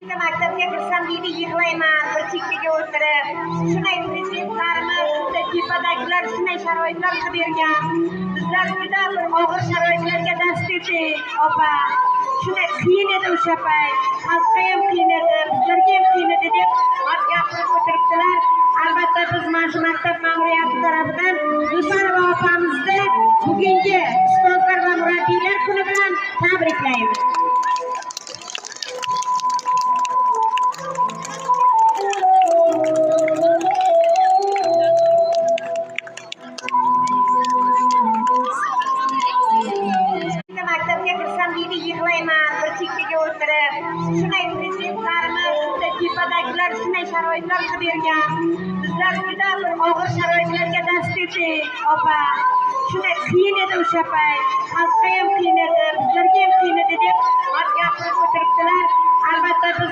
Maktabga kirsam deydi yig'layman bir chekkaga o'tirib. Shunday prezidentlarimiz, shunday tepadagilar shunday sharoitlarni bergan. Bizlar juda bir og'ir sharoitlarga dast edik, opa. Shunday qiyin edi o'sha payt. Xalqqa ham qiyin edi, bizlarga ham qiyin edi deb hozir gapirib o'tiribdilar. Albatta biz mana shu maktab ma'muriyati tarafidan Dusarova opamizni bugungi ustozlar va murabbiylar kuni bilan tabriklaymiz. Maktabga kirsam deydi yig'layman bir chekkaga o'tirib. Shunday prezidentlarimiz, shunday tepadagilar shunday sharoitlarni bergan. Bizlar juda bir og'ir sharoitlarga dast edik, opa. Shunday qiyin edi o'sha payt. Xalqqa ham qiyin edi, bizlarga ham qiyin edi deb hozir gapirib o'tiribdilar. Albatta biz